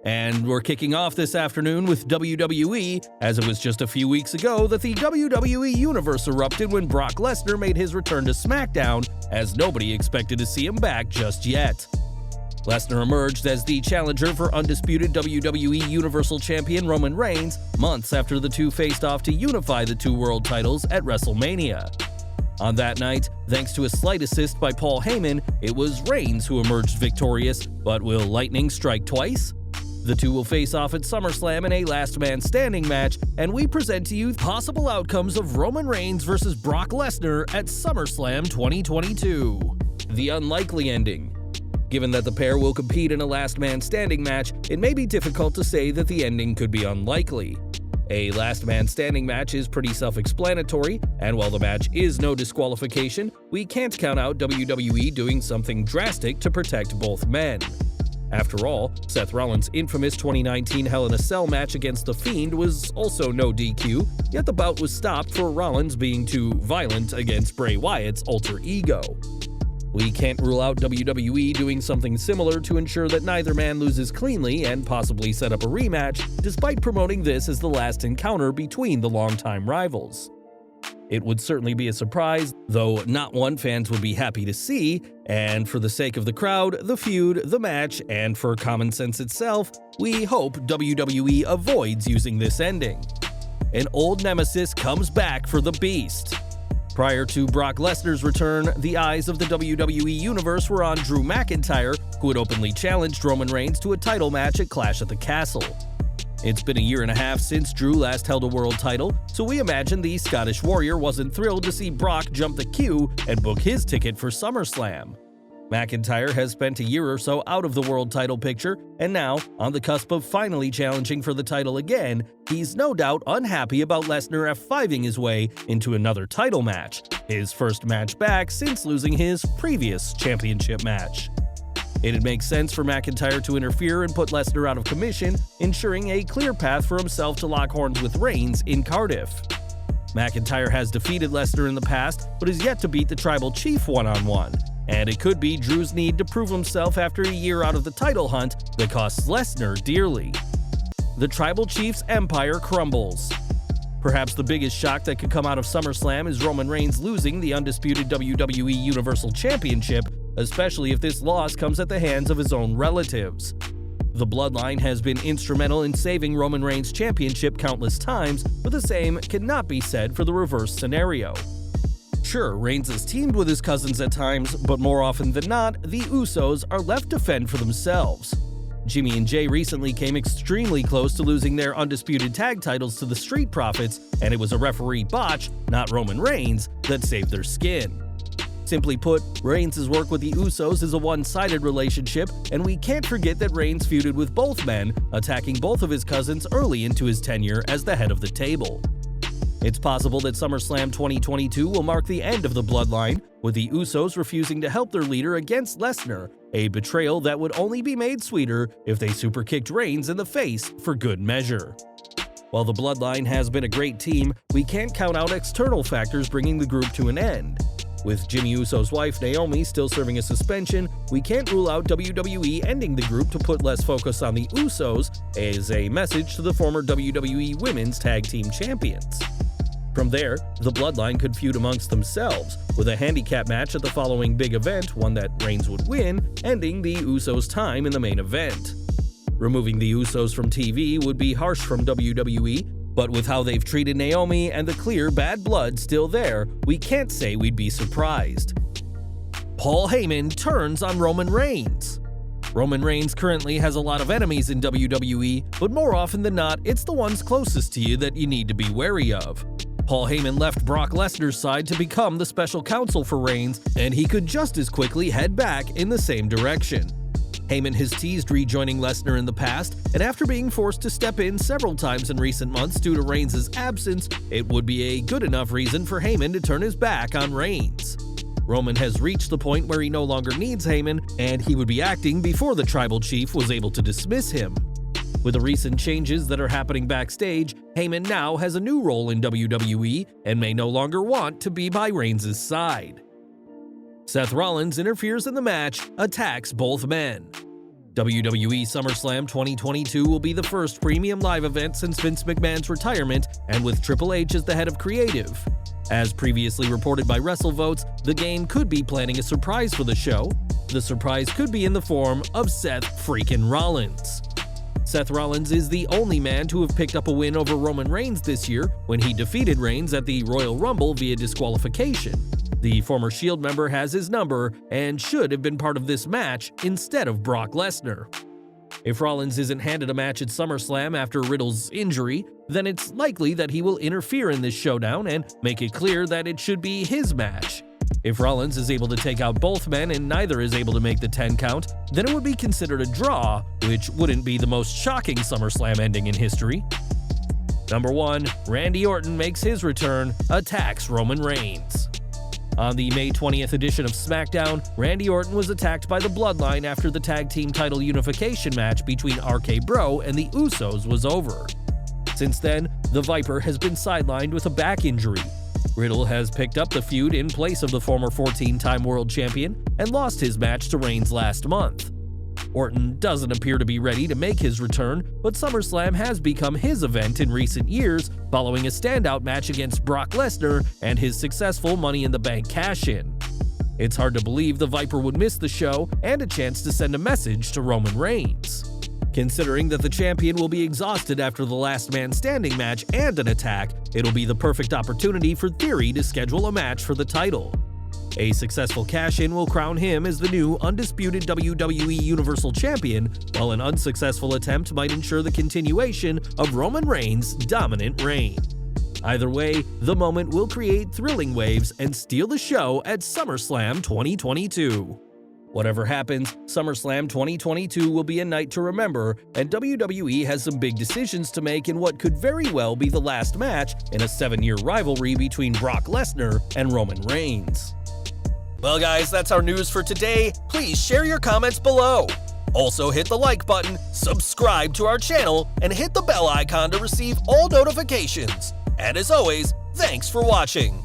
And we're kicking off this afternoon with WWE, as it was just a few weeks ago that the WWE Universe erupted when Brock Lesnar made his return to SmackDown, as nobody expected to see him back just yet. Lesnar emerged as the challenger for undisputed WWE Universal Champion Roman Reigns months after the two faced off to unify the two world titles at WrestleMania. On that night, thanks to a slight assist by Paul Heyman, it was Reigns who emerged victorious, but will lightning strike twice? The two will face off at SummerSlam in a last man standing match, and we present to you possible outcomes of Roman Reigns versus Brock Lesnar at SummerSlam 2022. The unlikely ending. Given that the pair will compete in a last man standing match, it may be difficult to say that the ending could be unlikely. A last man standing match is pretty self-explanatory, and while the match is no disqualification, we can't count out WWE doing something drastic to protect both men. After all, Seth Rollins' infamous 2019 Hell in a Cell match against The Fiend was also no DQ, yet the bout was stopped for Rollins being too violent against Bray Wyatt's alter ego. We can't rule out WWE doing something similar to ensure that neither man loses cleanly and possibly set up a rematch, despite promoting this as the last encounter between the longtime rivals. It would certainly be a surprise, though not one fans would be happy to see, and for the sake of the crowd, the feud, the match, and for common sense itself, we hope WWE avoids using this ending. An old nemesis comes back for the Beast. Prior to Brock Lesnar's return, the eyes of the WWE Universe were on Drew McIntyre, who had openly challenged Roman Reigns to a title match at Clash at the Castle. It's been a year and a half since Drew last held a world title, so we imagine the Scottish Warrior wasn't thrilled to see Brock jump the queue and book his ticket for SummerSlam. McIntyre has spent a year or so out of the world title picture, and now, on the cusp of finally challenging for the title again, he's no doubt unhappy about Lesnar F5ing his way into another title match, his first match back since losing his previous championship match. It'd make sense for McIntyre to interfere and put Lesnar out of commission, ensuring a clear path for himself to lock horns with Reigns in Cardiff. McIntyre has defeated Lesnar in the past, but is yet to beat the Tribal Chief one-on-one, and it could be Drew's need to prove himself after a year out of the title hunt that costs Lesnar dearly. The Tribal Chief's empire crumbles. Perhaps the biggest shock that could come out of SummerSlam is Roman Reigns losing the undisputed WWE Universal Championship, especially if this loss comes at the hands of his own relatives. The Bloodline has been instrumental in saving Roman Reigns' championship countless times, but the same cannot be said for the reverse scenario. Sure, Reigns has teamed with his cousins at times, but more often than not, the Usos are left to fend for themselves. Jimmy and Jay recently came extremely close to losing their undisputed tag titles to the Street Profits, and it was a referee botch, not Roman Reigns, that saved their skin. Simply put, Reigns' work with the Usos is a one-sided relationship, and we can't forget that Reigns feuded with both men, attacking both of his cousins early into his tenure as the head of the table. It's possible that SummerSlam 2022 will mark the end of the Bloodline, with the Usos refusing to help their leader against Lesnar, a betrayal that would only be made sweeter if they superkicked Reigns in the face for good measure. While the Bloodline has been a great team, we can't count out external factors bringing the group to an end. With Jimmy Uso's wife Naomi still serving a suspension, we can't rule out WWE ending the group to put less focus on the Usos as a message to the former WWE Women's Tag Team Champions. From there, the Bloodline could feud amongst themselves, with a handicap match at the following big event, one that Reigns would win, ending the Usos' time in the main event. Removing the Usos from TV would be harsh from WWE, but with how they've treated Naomi and the clear bad blood still there, we can't say we'd be surprised. Paul Heyman turns on Roman Reigns. Roman Reigns currently has a lot of enemies in WWE, but more often than not, it's the ones closest to you that you need to be wary of. Paul Heyman left Brock Lesnar's side to become the special counsel for Reigns, and he could just as quickly head back in the same direction. Heyman has teased rejoining Lesnar in the past, and after being forced to step in several times in recent months due to Reigns' absence, it would be a good enough reason for Heyman to turn his back on Reigns. Roman has reached the point where he no longer needs Heyman, and he would be acting before the Tribal Chief was able to dismiss him. With the recent changes that are happening backstage, Heyman now has a new role in WWE and may no longer want to be by Reigns' side. Seth Rollins interferes in the match, attacks both men. WWE SummerSlam 2022 will be the first premium live event since Vince McMahon's retirement, and with Triple H as the head of creative. As previously reported by WrestleVotes, the game could be planning a surprise for the show. The surprise could be in the form of Seth freaking Rollins. Seth Rollins is the only man to have picked up a win over Roman Reigns this year when he defeated Reigns at the Royal Rumble via disqualification. The former Shield member has his number and should have been part of this match instead of Brock Lesnar. If Rollins isn't handed a match at SummerSlam after Riddle's injury, then it's likely that he will interfere in this showdown and make it clear that it should be his match. If Rollins is able to take out both men and neither is able to make the 10 count, then it would be considered a draw, which wouldn't be the most shocking SummerSlam ending in history. Number 1. Randy Orton makes his return, attacks Roman Reigns. On the May 20th edition of SmackDown, Randy Orton was attacked by the Bloodline after the tag team title unification match between RK Bro and the Usos was over. Since then, the Viper has been sidelined with a back injury. Riddle has picked up the feud in place of the former 14-time world champion and lost his match to Reigns last month. Orton doesn't appear to be ready to make his return, but SummerSlam has become his event in recent years following a standout match against Brock Lesnar and his successful Money in the Bank cash-in. It's hard to believe the Viper would miss the show and a chance to send a message to Roman Reigns. Considering that the champion will be exhausted after the last man standing match and an attack, it'll be the perfect opportunity for Theory to schedule a match for the title. A successful cash-in will crown him as the new undisputed WWE Universal Champion, while an unsuccessful attempt might ensure the continuation of Roman Reigns' dominant reign. Either way, the moment will create thrilling waves and steal the show at SummerSlam 2022. Whatever happens, SummerSlam 2022 will be a night to remember, and WWE has some big decisions to make in what could very well be the last match in a 7-year rivalry between Brock Lesnar and Roman Reigns. Well guys, that's our news for today. Please share your comments below. Also hit the like button, subscribe to our channel, and hit the bell icon to receive all notifications. And as always, thanks for watching.